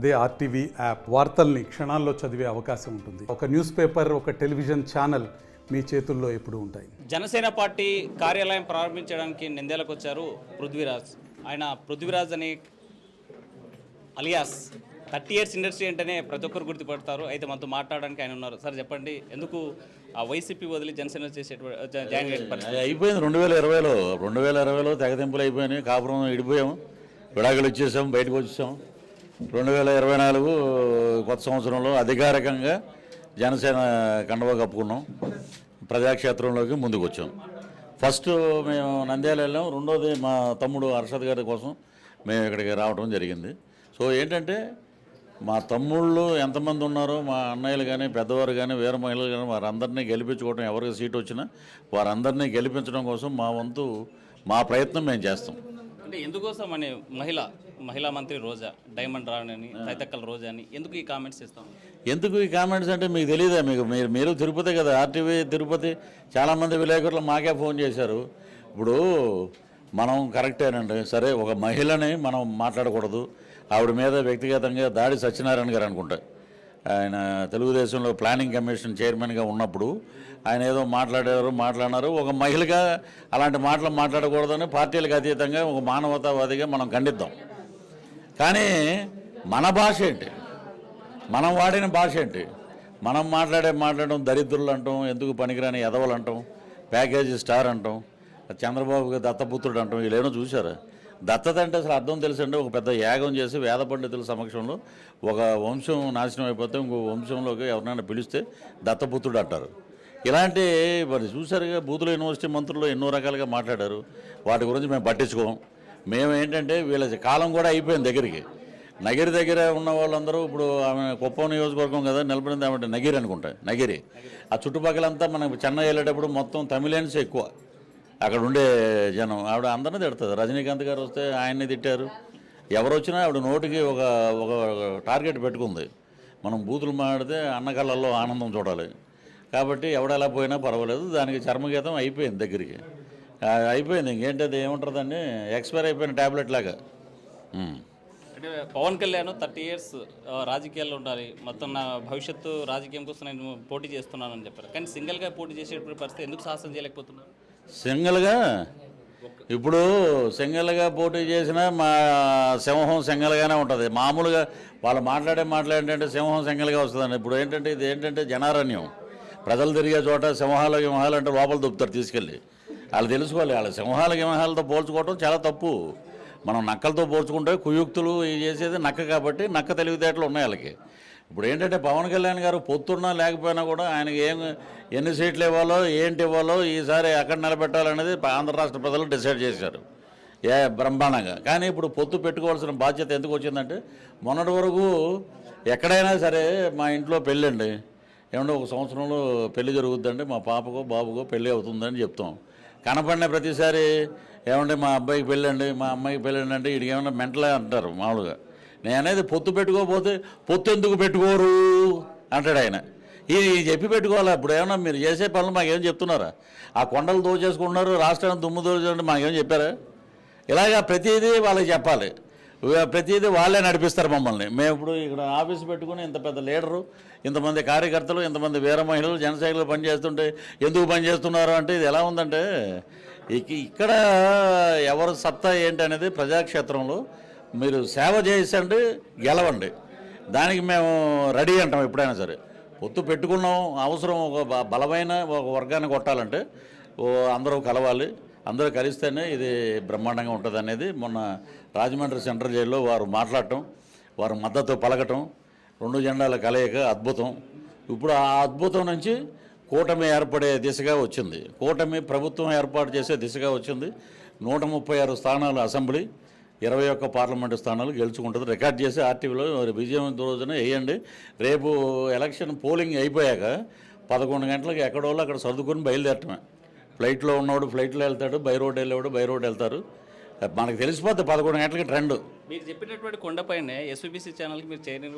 అదే RTV app వార్తల్ని క్షణాల్లో చదివే అవకాశం ఉంటుంది. ఒక న్యూస్ పేపర్, ఒక టెలివిజన్ ఛానల్ మీ చేతుల్లో ఎప్పుడూ ఉంటాయి. జనసేన పార్టీ కార్యాలయం ప్రారంభించడానికి నిందేలకు వచ్చారు పృథ్వీరాజ్. ఆయన పృథ్వీరాజ్ అని అలియాస్ 30 years ఇండస్ట్రీ అంటేనే ప్రతి ఒక్కరు గుర్తుపడతారు. అయితే మనతో మాట్లాడడానికి ఆయన ఉన్నారు. సార్ చెప్పండి, ఎందుకు ఆ వైసీపీ వదిలి జనసేన జాయిన్ అయిపోయింది 2020లో తెగతింపులు అయిపోయినాయి. కాపురం ఇడిపోయాం, విడాకులు ఇచ్చేసాం, బయటకు వచ్చేసాం. 2024 కొత్త సంవత్సరంలో అధికారికంగా జనసేన కండవ కప్పుకున్నాం, ప్రజాక్షేత్రంలోకి ముందుకు వచ్చాం. ఫస్ట్ మేము నంద్యాల వెళ్ళాం, రెండోది మా తమ్ముడు హర్షద్ గారి కోసం మేము ఇక్కడికి రావడం జరిగింది. సో ఏంటంటే మా తమ్ముళ్ళు ఎంతమంది ఉన్నారో, మా అన్నయ్యలు కానీ పెద్దవారు కానీ వీర మహిళలు కానీ వారందరినీ గెలిపించుకోవడం, ఎవరికి సీటు వచ్చినా వారందరినీ గెలిపించడం కోసం మా వంతు మా ప్రయత్నం మేము చేస్తాం. అంటే ఎందుకోసం అని మహిళా మంత్రి రోజా, డైమండ్ రాణి, తైతక్కల రోజా అని ఎందుకు ఈ కామెంట్స్ ఇస్తాం? ఎందుకు ఈ కామెంట్స్ అంటే మీకు తెలియదా? మీరు తిరుపతి కదా, ఆర్టీవీ తిరుపతి, చాలామంది విలేకరులు మాకే ఫోన్ చేశారు. ఇప్పుడు మనం కరెక్టేనండి, సరే ఒక మహిళని మనం మాట్లాడకూడదు, ఆవిడ మీద వ్యక్తిగతంగా దాడి సత్యనారాయణ గారు అనుకుంటా, ఆయన తెలుగుదేశంలో ప్లానింగ్ కమిషన్ చైర్మన్గా ఉన్నప్పుడు ఆయన ఏదో మాట్లాడినారు. ఒక మహిళగా అలాంటి మాటలు మాట్లాడకూడదని పార్టీలకు అతీతంగా ఒక మానవతావాదిగా మనం ఖండిద్దాం. కానీ మన భాష ఏంటి, మనం వాడిన భాష ఏంటి? మనం మాట్లాడడం దరిద్రులు అంటాం, ఎందుకు పనికిరాని ఎదవలు అంటాం, ప్యాకేజీ స్టార్ అంటాం, చంద్రబాబుకి దత్తపుత్రుడు అంటాం. వీళ్ళేమో చూసారా? దత్తత అంటే అసలు అర్థం తెలుసండి, ఒక పెద్ద యాగం చేసి వేద పండితుల సమక్షంలో ఒక వంశం నాశనం అయిపోతే ఇంకో వంశంలోకి ఎవరినైనా పిలిస్తే దత్తపుత్రుడు అంటారు. ఇలాంటి మరి చూసారుగా, బూతుల యూనివర్సిటీ మంత్రులు ఎన్నో రకాలుగా మాట్లాడారు. వాటి గురించి మేము పట్టించుకోం. మేము ఏంటంటే వీళ్ళ కాలం కూడా అయిపోయింది. నగిరి దగ్గర ఉన్న వాళ్ళందరూ ఇప్పుడు ఆమె కుప్పం నియోజకవర్గం కదా నిలబడింది, ఆమె నగిరి అనుకుంటా, నగిరి ఆ చుట్టుపక్కలంతా మనకు చెన్నై వెళ్ళేటప్పుడు మొత్తం తమిళన్స్ ఎక్కువ అక్కడ ఉండే జనం. ఆవిడ అందరినీ తిడుతుంది. రజనీకాంత్ గారు వస్తే ఆయన్ని తిట్టారు. ఎవరు వచ్చినా ఆవిడ నోటికి ఒక టార్గెట్ పెట్టుకుంది, మనం బూతులు మాడితే అన్నకళ్ళల్లో ఆనందం చూడాలి. కాబట్టి ఎవడెలా పోయినా పర్వాలేదు, దానికి చర్మగీతం అయిపోయింది, దగ్గరికి అయిపోయింది. ఇంకేంటి అది ఏముంటుందండి, ఎక్స్పైర్ అయిపోయిన ట్యాబ్లెట్ లాగా. అంటే పవన్ కళ్యాణ్ 30 years రాజకీయాల్లో ఉండాలి, మొత్తం నా భవిష్యత్తు రాజకీయం కోసం నేను పోటీ చేస్తున్నానని చెప్పారు. కానీ సింగిల్గా పోటీ చేసేటువంటి పరిస్థితి ఎందుకు సాహసం చేయలేకపోతున్నారు? ఇప్పుడు సింగిల్గా పోటీ చేసినా మా సింహం సింగిల్గానే ఉంటుంది. మామూలుగా వాళ్ళు మాట్లాడంటే సింహం సింగిల్గా వస్తుందండి. ఇప్పుడు ఏంటంటే ఇది ఏంటంటే జనారణ్యం, ప్రజలు తిరిగే చోట సింహాలు అంటే లోపల దొప్పుతారు తీసుకెళ్ళి. వాళ్ళు తెలుసుకోవాలి, వాళ్ళ సింహాలతో పోల్చుకోవటం చాలా తప్పు. మనం నక్కలతో పోల్చుకుంటే కుయుక్తులు చేసేది నక్క, కాబట్టి నక్క తెలివితేటలు ఉన్నాయి వాళ్ళకి. ఇప్పుడు ఏంటంటే పవన్ కళ్యాణ్ గారు పొత్తున్నా లేకపోయినా కూడా ఆయనకి ఎన్ని సీట్లు ఇవ్వాలో ఏంటి ఇవ్వాలో ఈసారి ఎక్కడ నిలబెట్టాలనేది ఆంధ్ర రాష్ట్ర ప్రజలు డిసైడ్ చేశారు బ్రహ్మాండంగా. కానీ ఇప్పుడు పొత్తు పెట్టుకోవాల్సిన బాధ్యత ఎందుకు వచ్చిందంటే, మొన్నటి వరకు ఎక్కడైనా సరే మా ఇంట్లో పెళ్ళండి, ఏమంటే ఒక సంవత్సరంలో పెళ్లి జరుగుద్దండి, మా పాపకో బాబుకో పెళ్ళి అవుతుందని చెప్తాం. కనపడిన ప్రతిసారి ఏమంటే మా అబ్బాయికి పెళ్ళండి, మా అమ్మాయికి పెళ్ళండి అంటే వీడికి ఏమన్నా మెంటలే అంటారు మామూలుగా. నేను అనేది పొత్తు పెట్టుకోకపోతే పొత్తు ఎందుకు పెట్టుకోరు అంటాడు ఆయన. ఇది చెప్పి పెట్టుకోవాలి. ఇప్పుడు ఏమన్నా మీరు చేసే పనులు మాకేం చెప్తున్నారా? ఆ కొండలు దోచేసుకుంటున్నారు, రాష్ట్రాన్ని దుమ్ము దోచేసుకుంటే మాకేం చెప్పారా? ఇలాగా ప్రతిదీ వాళ్ళకి చెప్పాలి, ప్రతిదీ వాళ్ళే నడిపిస్తారు మమ్మల్ని. మేము ఇప్పుడు ఇక్కడ ఆఫీస్ పెట్టుకుని ఇంత పెద్ద లీడరు, ఇంతమంది కార్యకర్తలు, ఇంతమంది వీర మహిళలు జనసేనలో పనిచేస్తుంటే ఎందుకు పనిచేస్తున్నారు అంటే ఇది ఎలా ఉందంటే, ఇక్కడ ఎవరు సత్తా ఏంటి అనేది ప్రజాక్షేత్రంలో మీరు సేవ చేసండి, గెలవండి, దానికి మేము రెడీ అంటాం ఎప్పుడైనా సరే. పొత్తు పెట్టుకున్నాం, అవసరం ఒక బలమైన ఒక వర్గాన్ని కొట్టాలంటే అందరూ కలవాలి, అందరూ కలిస్తేనే ఇది బ్రహ్మాండంగా ఉంటుంది అనేది మొన్న రాజమండ్రి సెంట్రల్ జైల్లో వారు మాట్లాడటం, వారు మద్దతు పలకటం, 2 జెండాల కలయిక అద్భుతం. ఇప్పుడు ఆ అద్భుతం నుంచి కూటమి ఏర్పడే దిశగా వచ్చింది, కూటమి ప్రభుత్వం ఏర్పాటు చేసే దిశగా వచ్చింది. 136 స్థానాలు అసెంబ్లీ, 21 పార్లమెంటు స్థానాలు గెలుచుకుంటుంది. రికార్డ్ చేసి ఆర్టీవీలో విజయం రోజున వేయండి. రేపు ఎలక్షన్ పోలింగ్ అయిపోయాక 11 గంటలకు ఎక్కడోళ్ళు అక్కడ సర్దుకొని బయలుదేరటమే. ఫ్లైట్లో ఉన్నవాడు ఫ్లైట్లో వెళ్తాడు, బై రోడ్ వెళ్ళేవాడు బై రోడ్ వెళ్తారు. మనకు తెలిసిపోద్ది 11 గంటలకి ట్రెండ్. మీరు చెప్పినటువంటి కొండపైన ఎస్వీబీసీ ఛానల్కి మీరు చైర్మన్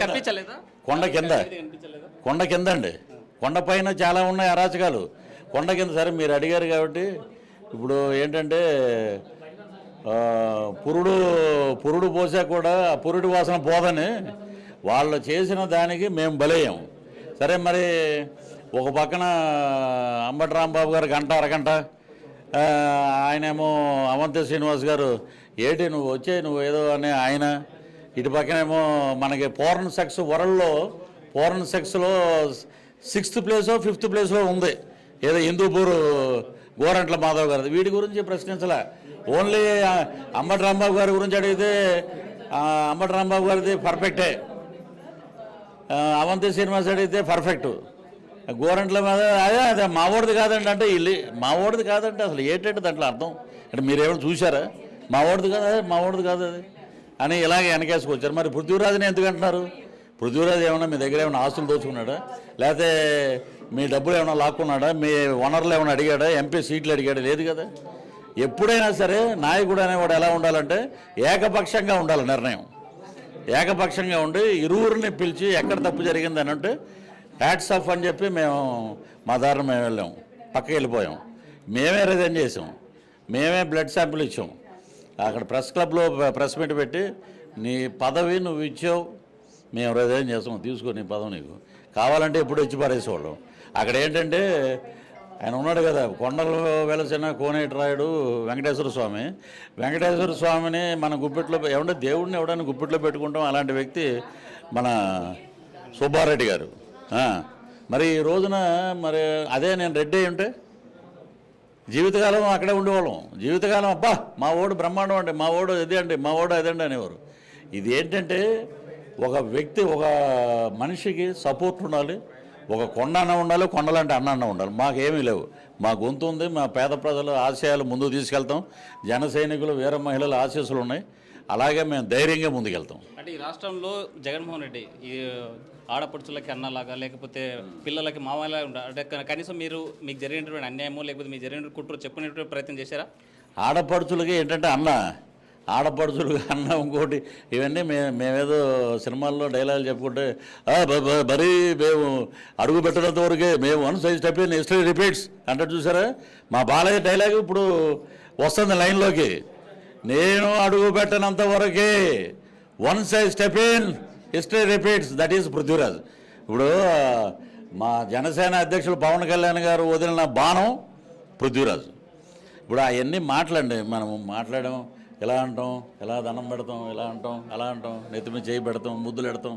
కనిపించలేదా? కొండ కింద అండి, కొండపైన చాలా ఉన్నాయి అరాచకాలు. కొండ కింద సరే మీరు అడిగారు కాబట్టి ఇప్పుడు ఏంటంటే పురుడు పోసా కూడా ఆ పురుడి వాసన పోదని వాళ్ళు చేసిన దానికి మేము బలయ్యాం. సరే మరి ఒక పక్కన అంబటి రాంబాబు గారు గంట అరగంట, ఆయనేమో అవంతి శ్రీనివాస్ గారు ఏటి నువ్వు వచ్చే నువ్వు ఏదో అని ఆయన, ఇటు పక్కనేమో మనకి పోర్న్ సెక్స్ వరల్డ్లో పోర్న్ సెక్స్లో 6th ప్లేసో 5th ప్లేస్లో ఉంది ఏదో హిందూపూర్ గోరంట్ల మాధవ్ గారిది. వీటి గురించి ప్రశ్నించలే, ఓన్లీ అంబటి రాంబాబు గారి గురించి అడిగితే అంబటి రాంబాబు గారిది పర్ఫెక్టే, అవంతి శ్రీనివాస్ అడిగితే పర్ఫెక్టు, గోరంట్ల మీద అదే మావోడిది కాదండి అంటే ఇల్లు మావోడిది కాదంటే అసలు ఏంటంటే దాంట్లో అర్థం అంటే మీరేమైనా చూసారా? మావోడిది కాదు మావోడిది కాదు అది అని ఇలాగే వెనకేసుకొచ్చారు. మరి పృథ్వీరాజుని ఎందుకు అంటున్నారు? పృథ్వీరాజు ఏమన్నా మీ దగ్గర ఏమైనా ఆస్తులు దోచుకున్నాడా, లేకపోతే మీ డబ్బులు ఏమైనా లాక్కున్నాడా, మీ వనరులు ఏమైనా అడిగాడా, ఎంపీ సీట్లు అడిగాడా? లేదు కదా. ఎప్పుడైనా సరే నాయకుడు అనేవాడు ఎలా ఉండాలంటే ఏకపక్షంగా ఉండాలి నిర్ణయం, ఏకపక్షంగా ఉండి ఇరువురిని పిలిచి ఎక్కడ తప్పు జరిగింది అని అంటే హ్యాట్స్ ఆఫ్ అని చెప్పి మేము మా దారిని మేము వెళ్ళాం, పక్కకి వెళ్ళిపోయాం. మేమే రిజైన్ చేసాం, మేమే బ్లడ్ శాంపిల్ ఇచ్చాం. అక్కడ ప్రెస్ క్లబ్లో ప్రెస్ మీట్ పెట్టి నీ పదవి నువ్వు ఇచ్చావు, మేము రిజైన్ చేస్తాం, తీసుకో నీ పదవి, నీకు కావాలంటే ఇప్పుడు ఇచ్చి పడేసేవాళ్ళం. అక్కడ ఏంటంటే ఆయన ఉన్నాడు కదా కొండలు వెలసిన కోనేటి రాయుడు వెంకటేశ్వర స్వామి. వెంకటేశ్వర స్వామిని మన గుప్పిట్లో ఏమంటే దేవుడిని ఎవడైనా గుప్పిట్లో పెట్టుకుంటాం, అలాంటి వ్యక్తి మన సుబ్బారెడ్డి గారు. మరి ఈ రోజున మరి అదే నేను రెడ్డి అయి ఉంటే జీవితకాలం అక్కడే ఉండేవాళ్ళం. జీవితకాలం అబ్బా మా ఓడు బ్రహ్మాండం అండి, మా ఓడు ఇది అండి, మా ఓడు అదండి అనేవారు. ఇది ఏంటంటే ఒక వ్యక్తి ఒక మనిషికి సపోర్ట్ ఉండాలి, ఒక కొండ అన్న ఉండాలి, కొండలంటే అన్న ఉండాలి. మాకేమీ లేవు, మా గొంతు ఉంది, మా పేద ప్రజల ఆశయాలు ముందుకు తీసుకెళ్తాం, జన సైనికులు వీర మహిళల ఆశీస్సులు ఉన్నాయి, అలాగే మేము ధైర్యంగా ముందుకెళ్తాం. అంటే ఈ రాష్ట్రంలో జగన్మోహన్ రెడ్డి ఈ ఆడపడుచులకి అన్నలాగా లేకపోతే పిల్లలకి మామూలుగా ఉంటారు అంటే కనీసం మీకు జరిగినటువంటి అన్యాయమో లేకపోతే మీకు జరిగిన కుట్ర చెప్పుకునేటువంటి ప్రయత్నం చేశారా? ఆడపడుచులకి ఏంటంటే అన్న, ఆడపడుచులు అన్న ఇంకోటి ఇవన్నీ మేమేదో సినిమాల్లో డైలాగులు చెప్పుకుంటే మరీ మేము అడుగు పెట్టినంత వరకే మేము one size step in history repeats అంటే చూసారా, మా బాలయ్య డైలాగ్ ఇప్పుడు వస్తుంది లైన్లోకి. నేను అడుగు పెట్టినంత వరకే one size step in history repeats, that is Prithviraj. ఇప్పుడు మా జనసేన అధ్యక్షులు పవన్ కళ్యాణ్ గారు వదిలిన బాణం పృథ్వీరాజు. ఇప్పుడు అవన్నీ మాట్లాడండి, మనం మాట్లాడాం, ఎలా అంటాం, ఎలా దండం పెడతాం, ఎలా అంటాం, అలా అంటాం, నెత్తిమీద చేయి పెడతాం, ముద్దులు పెడతాం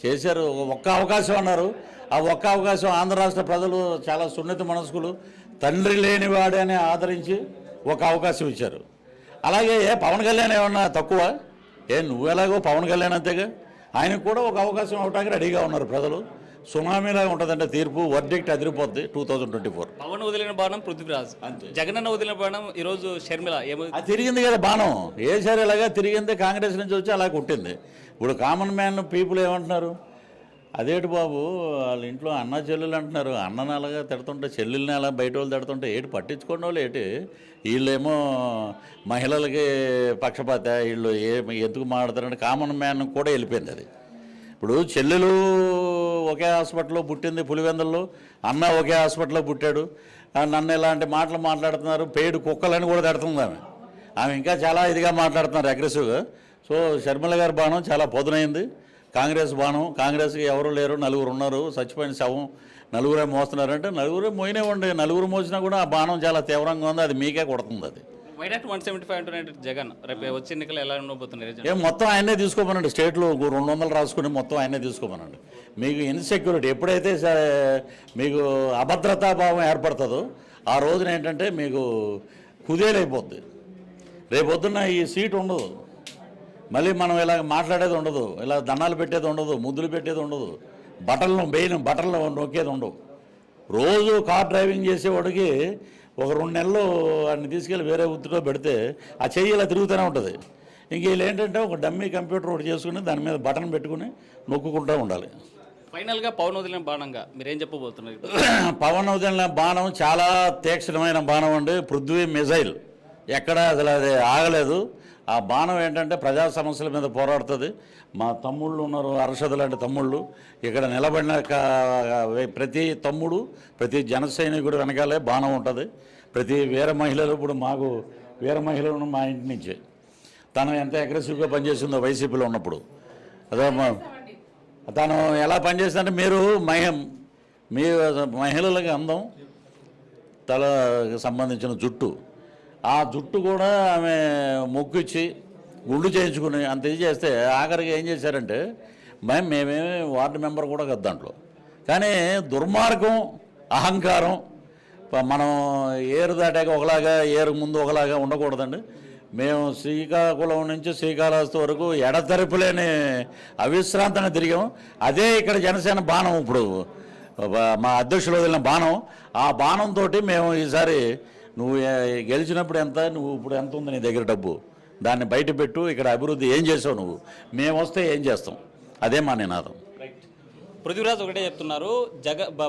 చేశారు. ఒక్క అవకాశం అన్నారు, ఆ ఒక్క అవకాశం ఆంధ్ర రాష్ట్ర ప్రజలు చాలా సున్నిత మనస్కులు, తండ్రి లేనివాడే అని ఆదరించి ఒక అవకాశం ఇచ్చారు. అలాగే పవన్ కళ్యాణ్ ఏమన్నా తక్కువ? నువ్వు ఎలాగో పవన్ కళ్యాణ్ అంతేగా, ఆయనకు కూడా ఒక అవకాశం అవడానికి రెడీగా ఉన్నారు ప్రజలు. సునామీలాగా ఉంటుందంటే తీర్పు, వర్డిక్ట్ అదిరిపోద్ది 2024. పవన్ వదిలిన బాణం పృథ్వీరాజ్, జగనన్న వదిలిన బాణం ఈరోజు షర్మిల. అది తిరిగింది కదా బాణం, ఏసారి ఇలాగా తిరిగింది, కాంగ్రెస్ నుంచి వచ్చి అలా కొట్టింది. ఇప్పుడు కామన్ మ్యాన్ పీపుల్ ఏమంటున్నారు, అదేటి బాబు వాళ్ళ ఇంట్లో అన్న చెల్లెలు అంటున్నారు, అన్నని అలాగా తిడుతుంటే చెల్లెల్ని అలా బయట వాళ్ళు తిడుతుంటే ఏటి పట్టించుకోండి వాళ్ళు ఏటి, వీళ్ళేమో మహిళలకి పక్షపాత, వీళ్ళు ఎందుకు మాట్లాడతారంటే కామన్ మ్యాన్ కూడా వెళ్ళిపోయింది అది. ఇప్పుడు చెల్లెలు ఒకే హాస్పిటల్లో పుట్టింది పులివెందుల్లో, అన్న ఒకే హాస్పిటల్లో పుట్టాడు, నన్ను ఇలాంటి మాటలు మాట్లాడుతున్నారు, పేడు కుక్కలని కూడా తిడుతుంది ఆమె ఇంకా చాలా ఇదిగా మాట్లాడుతున్నారు అగ్రెసివ్గా. సో షర్మిల గారి బాణం చాలా పొదునైంది, కాంగ్రెస్ బాణం, కాంగ్రెస్కి ఎవరు లేరు, నలుగురు ఉన్నారు, చచ్చిపోయిన శవం నలుగురే మోస్తున్నారంటే నలుగురే మోయినేవ్వండి, నలుగురు మోసినా కూడా ఆ బాణం చాలా తీవ్రంగా ఉంది, అది మీకే కొడుతుంది. అది వైనాట్ 175 అంటున్నాడు జగన్, రేపు వచ్చే ఎన్నికలు ఎలా ఉండబోతున్నాయి? మొత్తం ఆయనే తీసుకోమనండి, స్టేట్లో 200 రాసుకుని మొత్తం ఆయనే తీసుకోమనండి. మీకు ఇన్సెక్యూరిటీ ఎప్పుడైతే మీకు అభద్రతాభావం ఏర్పడుతుందో ఆ రోజున ఏంటంటే మీకు కుదేలైపోద్ది, రేపొద్దున్న ఈ సీట్ ఉండదు, మళ్ళీ మనం ఇలా మాట్లాడేది ఉండదు, ఇలా దండాలు పెట్టేది ఉండదు, ముద్దులు పెట్టేది ఉండదు, బట్టలను నొక్కేది ఉండవు. రోజు కార్ డ్రైవింగ్ చేసేవాడికి ఒక 2 నెలలు వాడిని తీసుకెళ్ళి వేరే వృత్తిలో పెడితే ఆ చెయ్యి ఇలా తిరుగుతూనే ఉంటుంది. ఇంక వీళ్ళు ఏంటంటే ఒక డమ్మీ కంప్యూటర్ ఒకటి చేసుకుని దాని మీద బటన్ పెట్టుకుని నొక్కుంటూ ఉండాలి. ఫైనల్గా పవన్ వదిలిన బాణంగా మీరేం చెప్పబోతున్నారు? పవన్ వదిలిన బాణం చాలా తీక్షణమైన బాణం అండి, పృథ్వీ మిజైల్, ఎక్కడ అసలు అది ఆగలేదు. ఆ బాణం ఏంటంటే ప్రజా సమస్యల మీద పోరాడుతుంది. మా తమ్ముళ్ళు ఉన్నారు, అరషద్ లాంటి తమ్ముళ్ళు, ఇక్కడ నిలబడిన ప్రతి తమ్ముడు, ప్రతి జన సైనికుడు వెనకాలే బాణం ఉంటుంది. ప్రతి వీర మహిళలు ఇప్పుడు మాకు వీర మహిళను మా ఇంటి నుంచే. తను ఎంత అగ్రెసివ్గా పనిచేసిందో వైసీపీలో ఉన్నప్పుడు. అదే తను ఎలా పనిచేసిందంటే మీరు మీ మహిళలకి అందం, తలకు సంబంధించిన జుట్టు, ఆ జుట్టు కూడా ఆమె మొక్కిచ్చి గుండు చేయించుకుని అంత ఇది చేస్తే ఆఖరికి ఏం చేశారంటే మేమేమి వార్డు మెంబర్ కూడా కదా దాంట్లో. కానీ దుర్మార్గం, అహంకారం, మనం ఏరు దాటాక ఒకలాగా ఏరు ముందు ఒకలాగా ఉండకూడదండి. మేము శ్రీకాకుళం నుంచి శ్రీకాళహస్తి వరకు ఎడతెరపులేని అవిశ్రాంతంగా తిరిగాం. అదే ఇక్కడ జనసేన బాణం, ఇప్పుడు మా అధ్యక్షులు వదిలిన బాణం, ఆ బాణంతో మేము ఈసారి నువ్వు గెలిచినప్పుడు ఎంత, నువ్వు ఇప్పుడు ఎంత ఉంది నీ దగ్గర డబ్బు, దాన్ని బయట పెట్టు, ఇక్కడ అభివృద్ధి ఏం చేసావు నువ్వు, మేము వస్తే ఏం చేస్తాం, అదే మా నినాదం. పృథ్వీరాజ్ ఒకటే చెప్తున్నారు,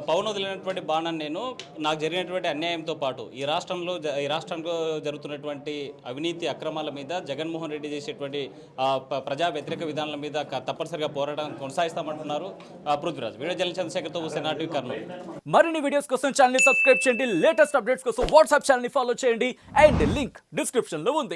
పవన్ వదిలినటువంటి బాణాన్ని నేను నాకు జరిగినటువంటి అన్యాయంతో పాటు ఈ రాష్ట్రంలో జరుగుతున్నటువంటి అవినీతి అక్రమాల మీద జగన్మోహన్ రెడ్డి చేసేటువంటి ప్రజా వ్యతిరేక విధానాల మీద తప్పనిసరిగా పోరాటం కొనసాగిస్తామంటున్నారు పృథ్వీరాజ్. వీడియో జర్నలిస్ట్ చంద్రశేఖర్తో హుస్సేన్, ఆర్టీవీ కర్నూలు. మరిన్ని వీడియోస్ కోసం ఛానల్ ని సబ్స్క్రైబ్ చేయండి, లేటెస్ట్ అప్డేట్స్ కోసం వాట్సాప్ ఛానల్ ని ఫాలో చేయండి అండ్ లింక్ డిస్క్రిప్షన్ లో ఉంది.